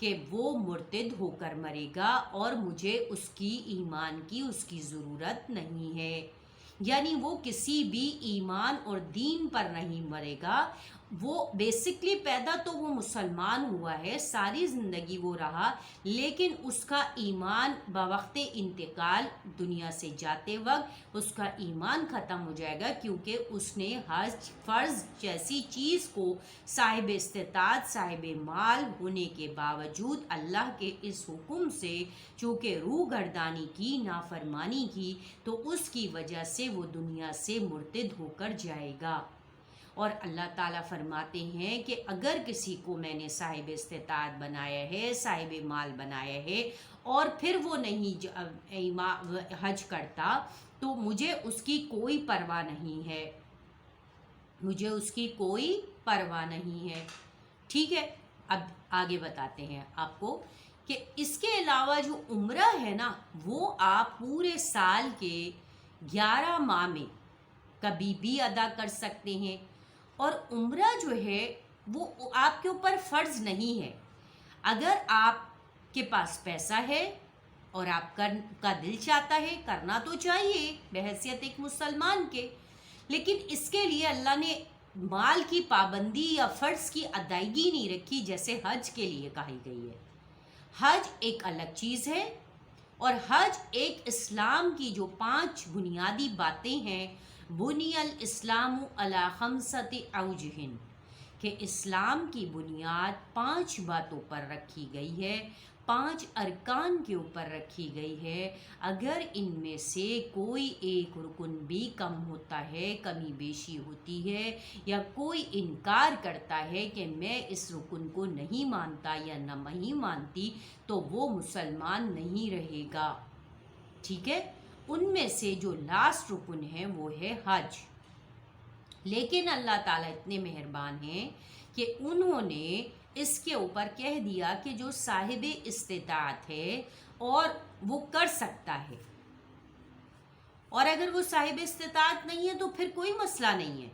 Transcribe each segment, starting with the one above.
کہ وہ مرتد ہو کر مرے گا اور مجھے اس کی ایمان کی اس کی ضرورت نہیں ہے، یعنی وہ کسی بھی ایمان اور دین پر نہیں مرے گا۔ وہ بیسکلی پیدا تو وہ مسلمان ہوا ہے، ساری زندگی وہ رہا، لیکن اس کا ایمان بوقت انتقال دنیا سے جاتے وقت اس کا ایمان ختم ہو جائے گا، کیونکہ اس نے حج فرض جیسی چیز کو صاحب استطاعت صاحب مال ہونے کے باوجود اللہ کے اس حکم سے چونکہ روح گردانی کی، نافرمانی کی، تو اس کی وجہ سے وہ دنیا سے مرتد ہو کر جائے گا۔ اور اللہ تعالیٰ فرماتے ہیں کہ اگر کسی کو میں نے صاحب استطاعت بنایا ہے، صاحب مال بنایا ہے، اور پھر وہ نہیں حج کرتا، تو مجھے اس کی کوئی پرواہ نہیں ہے، مجھے اس کی کوئی پرواہ نہیں ہے۔ ٹھیک ہے، اب آگے بتاتے ہیں آپ کو کہ اس کے علاوہ جو عمرہ ہے نا، وہ آپ پورے سال کے 11 ماہ میں کبھی بھی ادا کر سکتے ہیں، اور عمرہ جو ہے وہ آپ کے اوپر فرض نہیں ہے۔ اگر آپ کے پاس پیسہ ہے اور آپ کا دل چاہتا ہے، کرنا تو چاہیے بحیثیت ایک مسلمان کے، لیکن اس کے لیے اللہ نے مال کی پابندی یا فرض کی ادائیگی نہیں رکھی جیسے حج کے لیے کہی گئی ہے۔ حج ایک الگ چیز ہے، اور حج ایک اسلام کی جو 5 بنیادی باتیں ہیں، بنی الاسلام علی 5 اوجہ، کہ اسلام کی بنیاد 5 باتوں پر رکھی گئی ہے، 5 ارکان کے اوپر رکھی گئی ہے۔ اگر ان میں سے کوئی ایک رکن بھی کم ہوتا ہے، کمی بیشی ہوتی ہے، یا کوئی انکار کرتا ہے کہ میں اس رکن کو نہیں مانتا یا نہیں مانتی، تو وہ مسلمان نہیں رہے گا۔ ٹھیک ہے، ان میں سے جو لاسٹ رکن ہے وہ ہے حج۔ لیکن اللہ تعالیٰ اتنے مہربان ہیں کہ انہوں نے اس کے اوپر کہہ دیا کہ جو صاحب استطاعت ہے اور وہ کر سکتا ہے، اور اگر وہ صاحب استطاعت نہیں ہے تو پھر کوئی مسئلہ نہیں ہے۔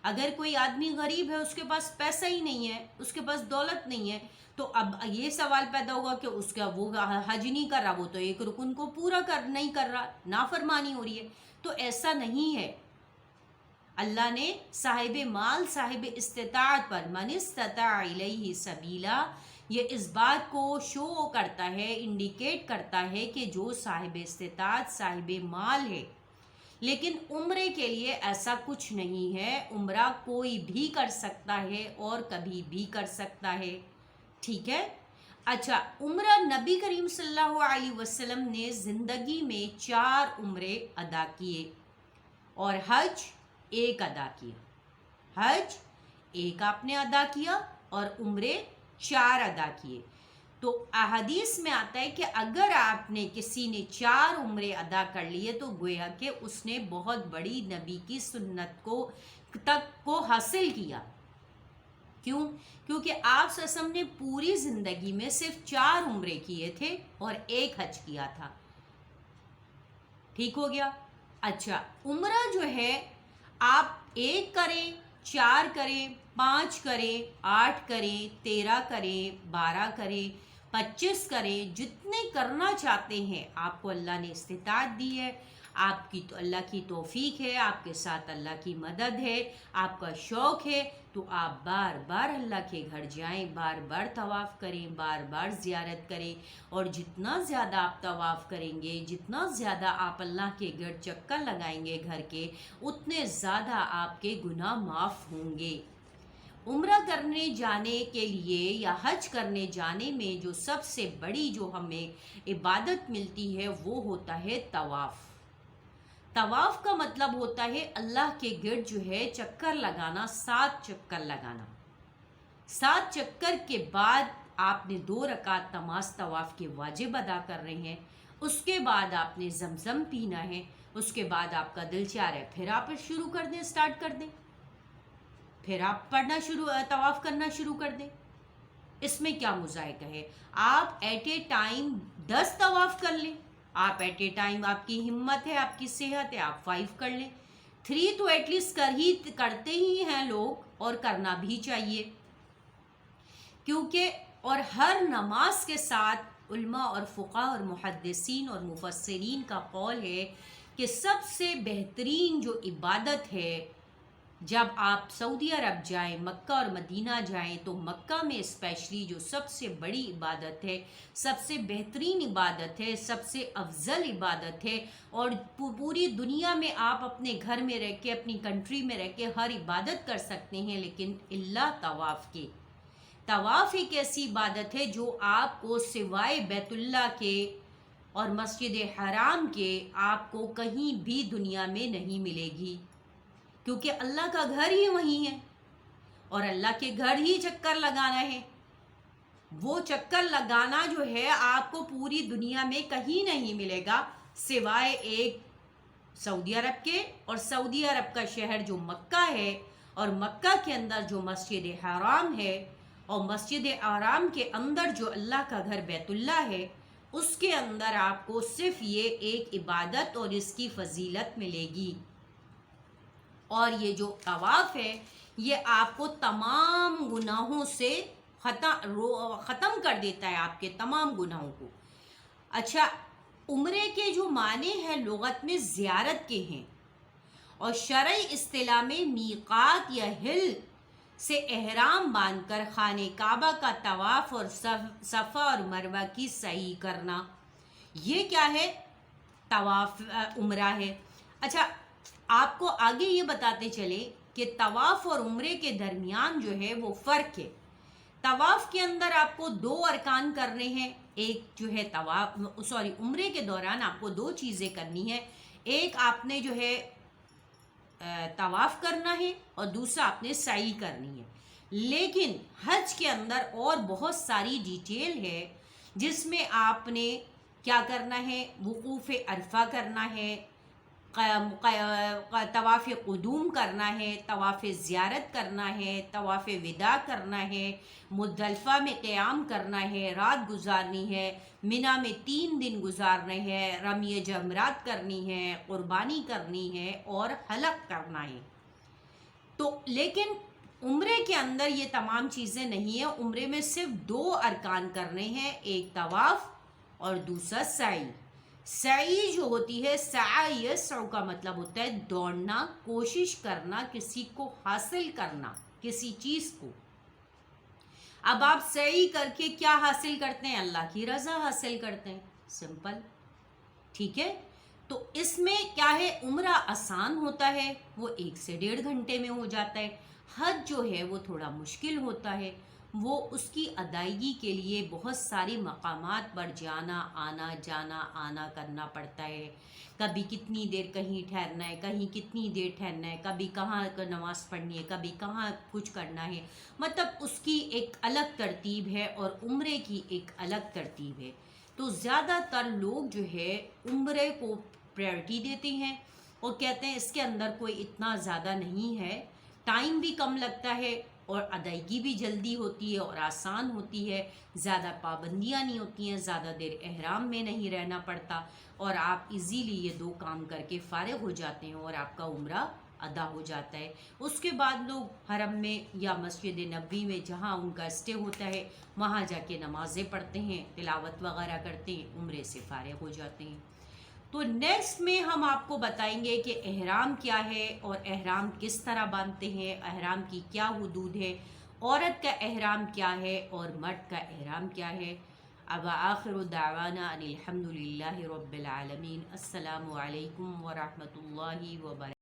اگر کوئی آدمی غریب ہے، اس کے پاس پیسہ ہی نہیں ہے، اس کے پاس دولت نہیں ہے، تو اب یہ سوال پیدا ہوگا کہ اس کا وہ حج نہیں کر رہا، وہ تو ایک رکن کو پورا نہیں کر رہا، نافرمانی ہو رہی ہے۔ تو ایسا نہیں ہے، اللہ نے صاحب مال صاحب استطاعت پر من استطاع الیہ سبیلا، یہ اس بات کو شو کرتا ہے، انڈیکیٹ کرتا ہے کہ جو صاحب استطاعت صاحب مال ہے۔ لیکن عمرے کے لیے ایسا کچھ نہیں ہے، عمرہ کوئی بھی کر سکتا ہے اور کبھی بھی کر سکتا ہے۔ ٹھیک ہے، اچھا، عمرہ نبی کریم صلی اللہ علیہ وسلم نے زندگی میں 4 عمرے ادا کیے، اور حج 1 ادا کیا۔ حج 1 آپ نے ادا کیا اور عمرے 4 ادا کیے۔ تو احادیث میں آتا ہے کہ اگر آپ نے کسی نے 4 عمرے ادا کر لیے تو گویا کہ اس نے بہت بڑی نبی کی سنت کو حاصل کیا۔ کیوں؟ کیونکہ آپ صلی اللہ علیہ وسلم نے پوری زندگی میں صرف 4 عمرے کیے تھے اور 1 حج کیا تھا۔ ٹھیک ہو گیا؟ اچھا، عمرہ جو ہے آپ 1 کریں، 4 کریں، 5 کریں، 8 کریں، 13 کریں، 12 کریں، 25 کریں، جتنے کرنا چاہتے ہیں۔ آپ کو اللہ نے استطاعت دی ہے، آپ کی تو اللہ کی توفیق ہے، آپ کے ساتھ اللہ کی مدد ہے، آپ کا شوق ہے، تو آپ بار بار اللہ کے گھر جائیں، بار بار طواف کریں، بار بار زیارت کریں، اور جتنا زیادہ آپ طواف کریں گے، جتنا زیادہ آپ اللہ کے گھر چکر لگائیں گے گھر کے، اتنے زیادہ آپ کے گناہ معاف ہوں گے۔ عمرہ کرنے جانے کے لیے یا حج کرنے جانے میں جو سب سے بڑی جو ہمیں عبادت ملتی ہے وہ ہوتا ہے طواف۔ طواف کا مطلب ہوتا ہے اللہ کے گرد جو ہے چکر لگانا، 7 چکر لگانا۔ 7 چکر کے بعد آپ نے 2 رکعت نماز طواف کے واجب ادا کر رہے ہیں، اس کے بعد آپ نے زمزم پینا ہے، اس کے بعد آپ کا دل چاہ رہا ہے پھر آپ شروع کر دیں، سٹارٹ کر دیں، پھر آپ طواف کرنا شروع کر دیں۔ اس میں کیا مذائقہ ہے؟ آپ ایٹ اے ٹائم 10 طواف کر لیں، آپ ایٹ اے ٹائم، آپ کی ہمت ہے، آپ کی صحت ہے، آپ 5 کر لیں، 3 تو ایٹ لیسٹ کرتے ہی ہیں لوگ، اور کرنا بھی چاہیے، کیونکہ اور ہر نماز کے ساتھ علماء اور فقہاء اور محدثین اور مفسرین کا قول ہے کہ سب سے بہترین جو عبادت ہے، جب آپ سعودی عرب جائیں، مکہ اور مدینہ جائیں، تو مکہ میں اسپیشلی جو سب سے بڑی عبادت ہے، سب سے بہترین عبادت ہے، سب سے افضل عبادت ہے، اور پوری دنیا میں آپ اپنے گھر میں رہ کے، اپنی کنٹری میں رہ کے ہر عبادت کر سکتے ہیں، لیکن اللہ طواف کے۔ طواف ایک ایسی عبادت ہے جو آپ کو سوائے بیت اللہ کے اور مسجد حرام کے آپ کو کہیں بھی دنیا میں نہیں ملے گی، کیونکہ اللہ کا گھر ہی وہیں ہے، اور اللہ کے گھر ہی چکر لگانا ہے۔ وہ چکر لگانا جو ہے آپ کو پوری دنیا میں کہیں نہیں ملے گا سوائے ایک سعودی عرب کے، اور سعودی عرب کا شہر جو مکہ ہے، اور مکہ کے اندر جو مسجد حرام ہے، اور مسجد حرام کے اندر جو اللہ کا گھر بیت اللہ ہے، اس کے اندر آپ کو صرف یہ ایک عبادت اور اس کی فضیلت ملے گی۔ اور یہ جو طواف ہے یہ آپ کو تمام گناہوں سے ختم کر دیتا ہے، آپ کے تمام گناہوں کو۔ اچھا، عمرے کے جو معنی ہیں لغت میں زیارت کے ہیں، اور شرعی اصطلاح میں میقات یا ہل سے احرام باندھ کر خانہ کعبہ کا طواف اور صفا اور مروہ کی سعی کرنا، یہ کیا ہے؟ طواف عمرہ ہے۔ اچھا، آپ کو آگے یہ بتاتے چلے کہ طواف اور عمرے کے درمیان جو ہے وہ فرق ہے۔ طواف کے اندر آپ کو 2 ارکان کرنے ہیں، ایک جو ہے عمرے کے دوران آپ کو 2 چیزیں کرنی ہے، ایک آپ نے جو ہے طواف کرنا ہے، اور دوسرا آپ نے سعی کرنی ہے۔ لیکن حج کے اندر اور بہت ساری ڈیٹیل ہے، جس میں آپ نے کیا کرنا ہے؟ وقوف عرفہ کرنا ہے، طواف قدوم کرنا ہے، طواف زیارت کرنا ہے، طواف وداع کرنا ہے، مزدلفہ میں قیام کرنا ہے، رات گزارنی ہے، منی میں 3 دن گزارنے ہیں، رمی جمرات کرنی ہے، قربانی کرنی ہے، اور حلق کرنا ہے۔ تو لیکن عمرے کے اندر یہ تمام چیزیں نہیں ہیں، عمرے میں صرف 2 ارکان کرنے ہیں، ایک طواف اور دوسرا سعی۔ سعی جو ہوتی ہے، سعی یسعو کا مطلب ہوتا ہے دوڑنا، کوشش کرنا، کسی کو حاصل کرنا، کسی چیز کو۔ اب آپ سعی کر کے کیا حاصل کرتے ہیں؟ اللہ کی رضا حاصل کرتے ہیں، سمپل، ٹھیک ہے؟ تو اس میں کیا ہے؟ عمرہ آسان ہوتا ہے، وہ 1 سے 1.5 گھنٹے میں ہو جاتا ہے۔ حج جو ہے وہ تھوڑا مشکل ہوتا ہے، وہ اس کی ادائیگی کے لیے بہت سارے مقامات پر جانا آنا کرنا پڑتا ہے، کبھی کتنی دیر کہیں ٹھہرنا ہے، کہیں کتنی دیر ٹھہرنا ہے، کبھی کہاں نماز پڑھنی ہے، کبھی کہاں کچھ کرنا ہے، مطلب اس کی ایک الگ ترتیب ہے، اور عمرے کی ایک الگ ترتیب ہے۔ تو زیادہ تر لوگ جو ہے عمرے کو پریورٹی دیتے ہیں، اور کہتے ہیں اس کے اندر کوئی اتنا زیادہ نہیں ہے، ٹائم بھی کم لگتا ہے، اور ادائیگی بھی جلدی ہوتی ہے اور آسان ہوتی ہے، زیادہ پابندیاں نہیں ہوتی ہیں، زیادہ دیر احرام میں نہیں رہنا پڑتا، اور آپ ایزیلی یہ 2 کام کر کے فارغ ہو جاتے ہیں، اور آپ کا عمرہ ادا ہو جاتا ہے۔ اس کے بعد لوگ حرم میں یا مسجد نبوی میں جہاں ان کا اسٹے ہوتا ہے وہاں جا کے نمازیں پڑھتے ہیں، تلاوت وغیرہ کرتے ہیں، عمرے سے فارغ ہو جاتے ہیں۔ تو نیکسٹ میں ہم آپ کو بتائیں گے کہ احرام کیا ہے، اور احرام کس طرح باندھتے ہیں، احرام کی کیا حدود ہے، عورت کا احرام کیا ہے اور مرد کا احرام کیا ہے۔ اب آخر دعوانا ان الحمد للہ رب العالمین۔ السلام علیکم ورحمۃ اللہ وبرکاتہ۔